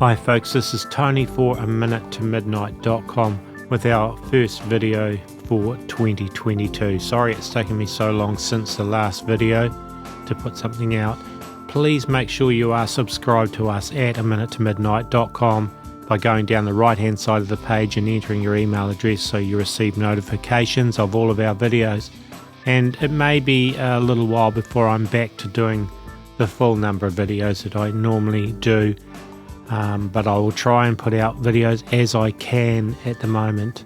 Hi folks, this is Tony for aminutetomidnight.com with our first video for 2022. Sorry it's taken me so long since the last video to put something out. Please make sure you are subscribed to us at aminutetomidnight.com by going down the right hand side of the page and entering your email address so you receive notifications of all of our videos. And it may be a little while before I'm back to doing the full number of videos that I normally do. But I will try and put out videos as I can at the moment.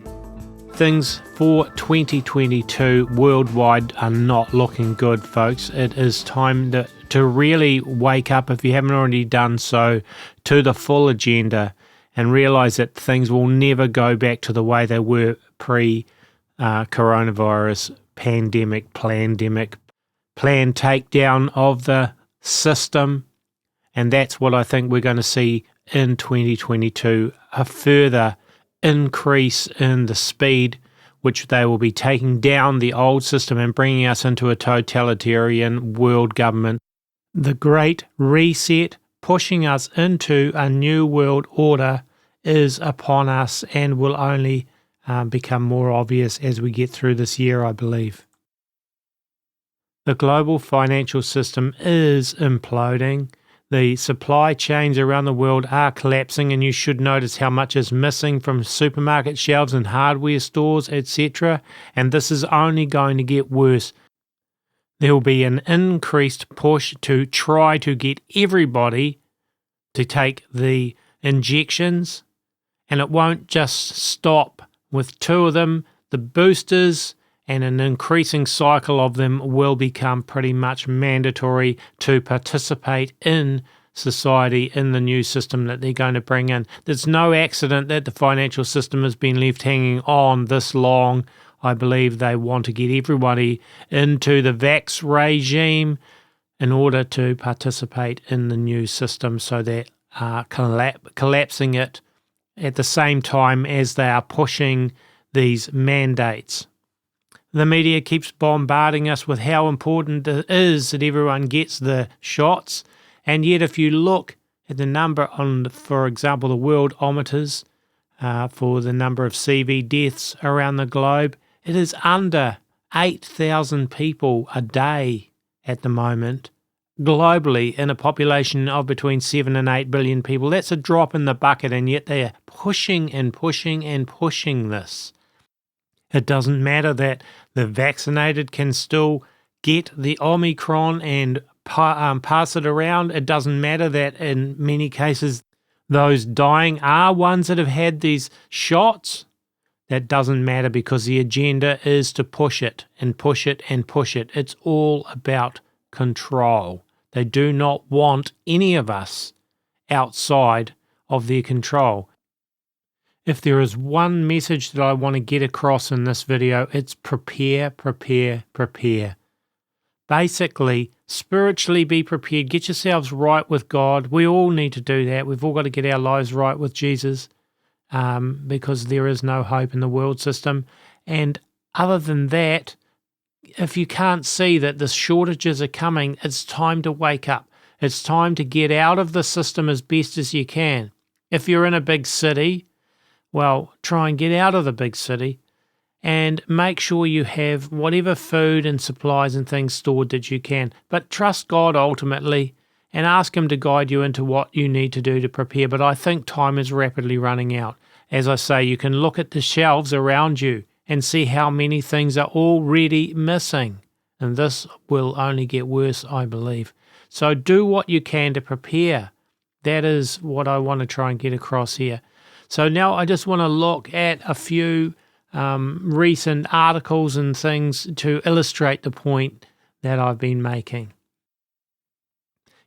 Things for 2022 worldwide are not looking good, folks. It is time to really wake up, if you haven't already done so, to the full agenda and realize that things will never go back to the way they were pre-coronavirus pandemic, planned takedown of the system. And that's what I think we're going to see in 2022, a further increase in the speed which they will be taking down the old system and bringing us into a totalitarian world government. The Great Reset, pushing us into a new world order, is upon us and will only become more obvious as we get through this year, I believe. The global financial system is imploding. The supply chains around the world are collapsing, and you should notice how much is missing from supermarket shelves and hardware stores, etc. And this is only going to get worse. There will be an increased push to try to get everybody to take the injections, and it won't just stop with 2 of them. The boosters and an increasing cycle of them will become pretty much mandatory to participate in society in the new system that they're going to bring in. There's no accident that the financial system has been left hanging on this long. I believe they want to get everybody into the vax regime in order to participate in the new system, so they're collapsing it at the same time as they are pushing these mandates. The media keeps bombarding us with how important it is that everyone gets the shots, and yet if you look at the number on, for example, the worldometers for the number of CV deaths around the globe, it is under 8,000 people a day at the moment, globally, in a population of between 7 and 8 billion people. That's a drop in the bucket, and yet they are pushing and pushing and pushing this. It doesn't matter that the vaccinated can still get the Omicron and pass it around. It doesn't matter that in many cases those dying are ones that have had these shots. That doesn't matter, because the agenda is to push it and push it and push it. It's all about control. They do not want any of us outside of their control. If there is one message that I want to get across in this video, it's prepare, prepare, prepare. Basically, spiritually be prepared. Get yourselves right with God. We all need to do that. We've all got to get our lives right with Jesus, because there is no hope in the world system. And other than that, if you can't see that the shortages are coming, it's time to wake up. It's time to get out of the system as best as you can. If you're in a big city, well, try and get out of the big city and make sure you have whatever food and supplies and things stored that you can. But trust God ultimately and ask Him to guide you into what you need to do to prepare. But I think time is rapidly running out. As I say, you can look at the shelves around you and see how many things are already missing. And this will only get worse, I believe. So do what you can to prepare. That is what I want to try and get across here. So now I just want to look at a few recent articles and things to illustrate the point that I've been making.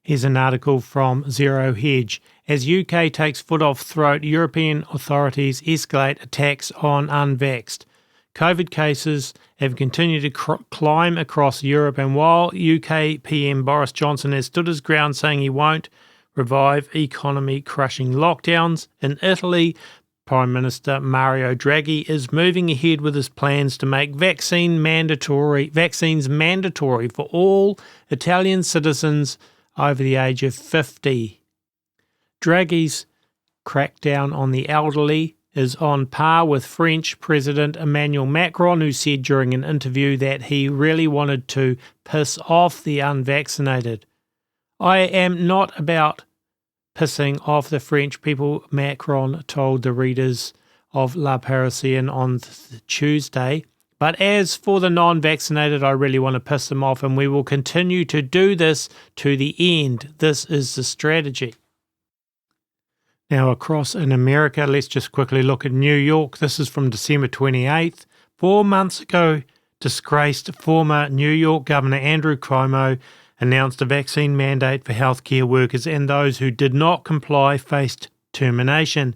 Here's an article from Zero Hedge. As UK takes foot off throat, European authorities escalate attacks on unvaxxed. COVID cases have continued to climb across Europe, and while UK PM Boris Johnson has stood his ground saying he won't revive economy-crushing lockdowns, in Italy, Prime Minister Mario Draghi is moving ahead with his plans to make vaccines mandatory for all Italian citizens over the age of 50. Draghi's crackdown on the elderly is on par with French President Emmanuel Macron, who said during an interview that he really wanted to piss off the unvaccinated. I am not about pissing off the French people, Macron told the readers of La Parisienne on Tuesday. But as for the non-vaccinated, I really want to piss them off, and we will continue to do this to the end. This is the strategy. Now, across in America, let's just quickly look at New York. This is from December 28th. 4 months ago, disgraced former New York Governor Andrew Cuomo announced a vaccine mandate for healthcare workers, and those who did not comply faced termination.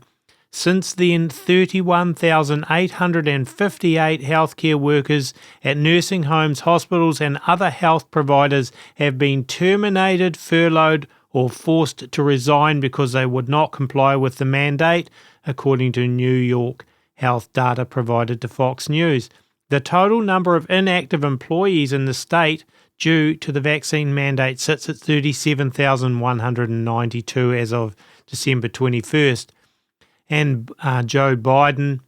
Since then, 31,858 healthcare workers at nursing homes, hospitals, and other health providers have been terminated, furloughed, or forced to resign because they would not comply with the mandate, according to New York health data provided to Fox News. The total number of inactive employees in the state due to the vaccine mandate sits at 37,192 as of December 21st. And Joe Biden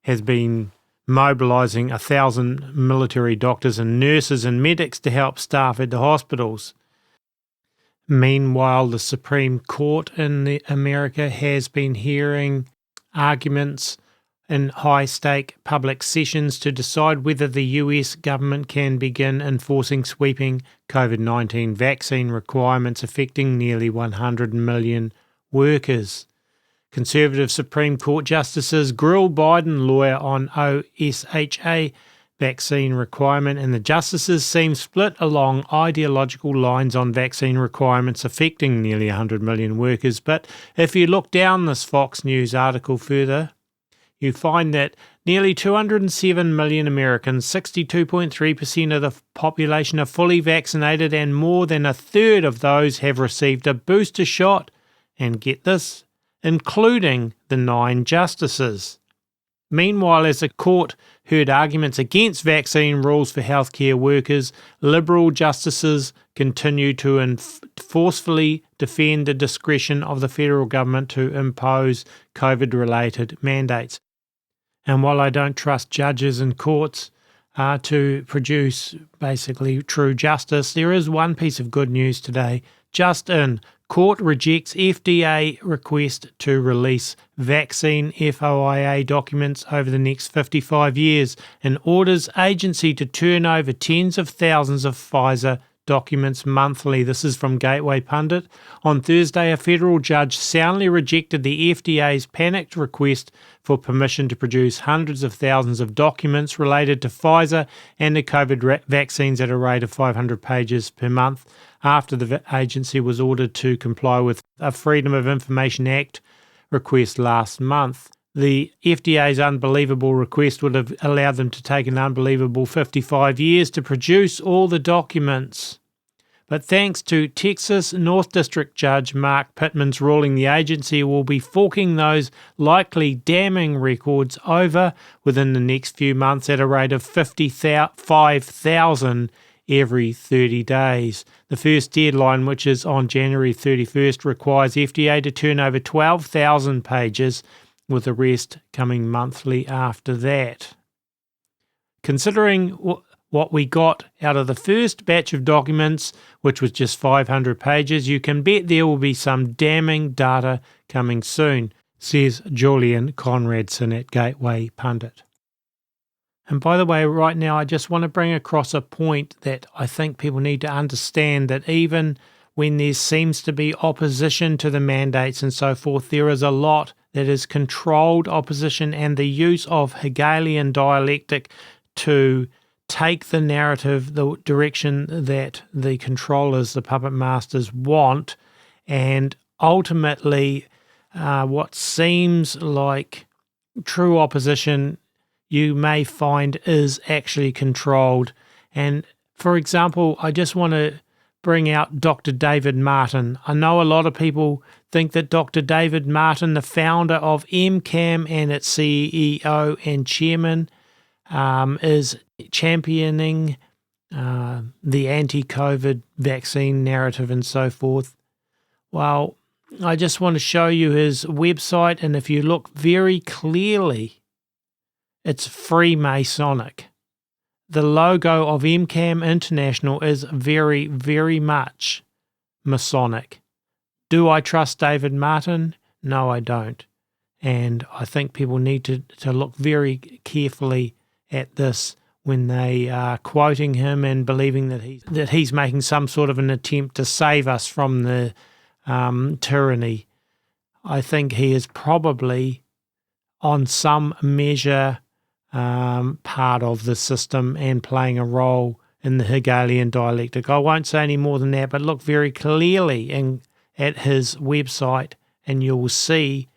has been mobilising 1,000 military doctors and nurses and medics to help staff at the hospitals. Meanwhile, the Supreme Court in America has been hearing arguments in high-stake public sessions to decide whether the US government can begin enforcing sweeping COVID-19 vaccine requirements affecting nearly 100 million workers. Conservative Supreme Court justices grill Biden lawyer on OSHA vaccine requirement, and the justices seem split along ideological lines on vaccine requirements affecting nearly 100 million workers. But if you look down this Fox News article further, you find that nearly 207 million Americans, 62.3% of the population, are fully vaccinated, and more than a third of those have received a booster shot. And get this, including the 9 justices. Meanwhile, as the court heard arguments against vaccine rules for healthcare workers, Liberal justices continue to forcefully defend the discretion of the federal government to impose COVID-related mandates. And while I don't trust judges and courts to produce basically true justice, there is one piece of good news today. Just in, court rejects FDA request to release vaccine FOIA documents over the next 55 years and orders agency to turn over tens of thousands of Pfizer documents monthly. This is from Gateway Pundit. On Thursday, a federal judge soundly rejected the FDA's panicked request for permission to produce hundreds of thousands of documents related to Pfizer and the COVID vaccines at a rate of 500 pages per month, after the agency was ordered to comply with a Freedom of Information Act request last month. The FDA's unbelievable request would have allowed them to take an unbelievable 55 years to produce all the documents. But thanks to Texas North District Judge Mark Pittman's ruling, the agency will be forking those likely damning records over within the next few months at a rate of 55,000 every 30 days. The first deadline, which is on January 31st, requires FDA to turn over 12,000 pages, with the rest coming monthly after that. Considering what we got out of the first batch of documents, which was just 500 pages, you can bet there will be some damning data coming soon, says Julian Conradson at Gateway Pundit. And by the way, right now, I just want to bring across a point that I think people need to understand, that even when there seems to be opposition to the mandates and so forth, there is a lot that is controlled opposition and the use of Hegelian dialectic to take the narrative, the direction that the controllers, the puppet masters, want, and ultimately what seems like true opposition you may find is actually controlled. And for example, I just want to bring out Dr. David Martin. I know a lot of people think that Dr. David Martin, the founder of MCAM and its CEO and chairman, is championing the anti-COVID vaccine narrative and so forth. Well, I just want to show you his website, and if you look very clearly, it's Freemasonic. The logo of MCAM International is very, very much Masonic. Do I trust David Martin? No, I don't. And I think people need to look very carefully at this when they are quoting him and believing that he's making some sort of an attempt to save us from the tyranny. I think he is probably, on some measure, part of the system and playing a role in the Hegelian dialectic. I won't say any more than that, but look very clearly at his website and you'll see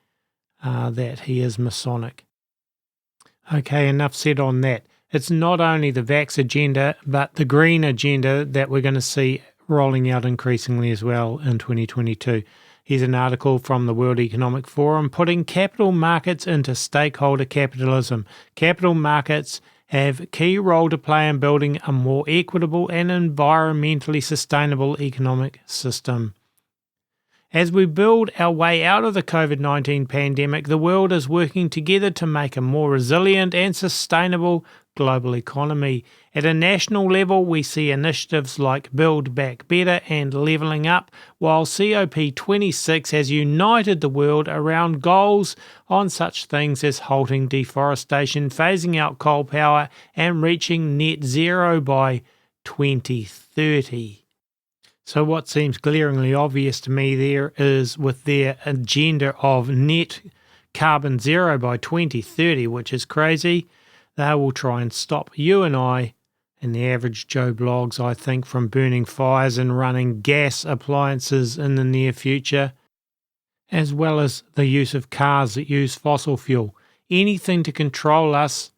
that he is Masonic. Okay, enough said on that. It's not only the vax agenda, but the green agenda that we're going to see rolling out increasingly as well in 2022. Here's an article from the World Economic Forum putting capital markets into stakeholder capitalism. Capital markets have a key role to play in building a more equitable and environmentally sustainable economic system. As we build our way out of the COVID-19 pandemic, the world is working together to make a more resilient and sustainable global economy. At a national level, we see initiatives like Build Back Better and Levelling Up, while COP26 has united the world around goals on such things as halting deforestation, phasing out coal power, and reaching net zero by 2030. So what seems glaringly obvious to me there is with their agenda of net carbon zero by 2030, which is crazy, they will try and stop you and I and the average Joe Blogs, I think, from burning fires and running gas appliances in the near future, as well as the use of cars that use fossil fuel. Anything to control us.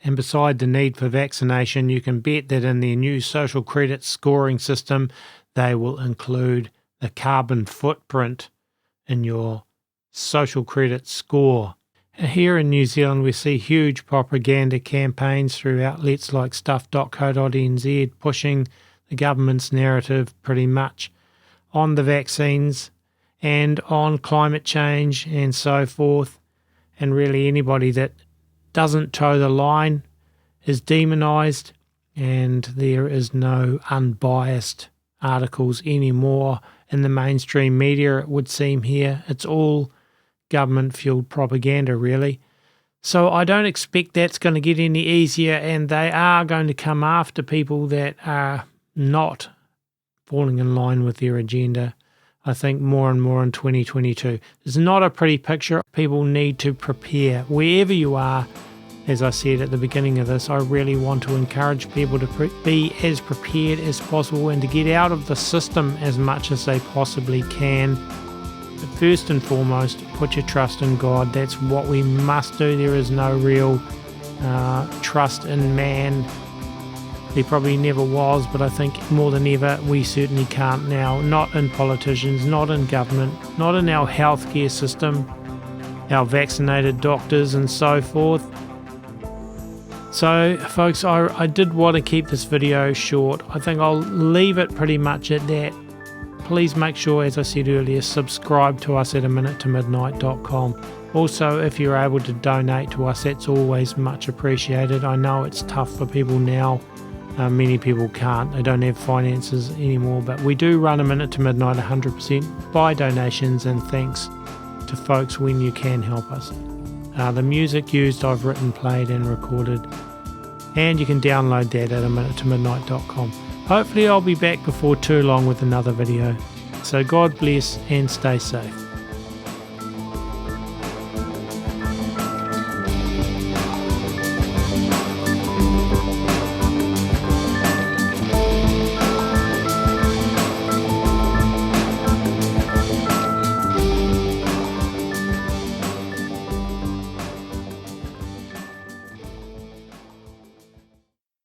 And beside the need for vaccination, you can bet that in their new social credit scoring system, they will include the carbon footprint in your social credit score. Here in New Zealand, we see huge propaganda campaigns through outlets like stuff.co.nz pushing the government's narrative pretty much on the vaccines and on climate change and so forth. And really anybody that doesn't toe the line is demonized, and there is no unbiased articles anymore in the mainstream media, it would seem here. It's all government-fueled propaganda, really. So I don't expect that's going to get any easier, and they are going to come after people that are not falling in line with their agenda, I think, more and more in 2022. It's not a pretty picture. People need to prepare. Wherever you are, as I said at the beginning of this, I really want to encourage people to be as prepared as possible and to get out of the system as much as they possibly can. But first and foremost, put your trust in God. That's what we must do. There is no real trust in man. There probably never was, but I think more than ever we certainly can't now. Not in politicians, not in government, not in our healthcare system, our vaccinated doctors and so forth. So folks, I did want to keep this video short. I think I'll leave it pretty much at that. Please make sure, as I said earlier, subscribe to us at aminutemidnight.com. Also, if you're able to donate to us, that's always much appreciated. I know it's tough for people now. Many people can't. They don't have finances anymore, but we do run A Minute to Midnight 100% by donations, and thanks to folks when you can help us. The music used I've written, played and recorded, and you can download that at aminutemidnight.com. Hopefully I'll be back before too long with another video. So God bless and stay safe.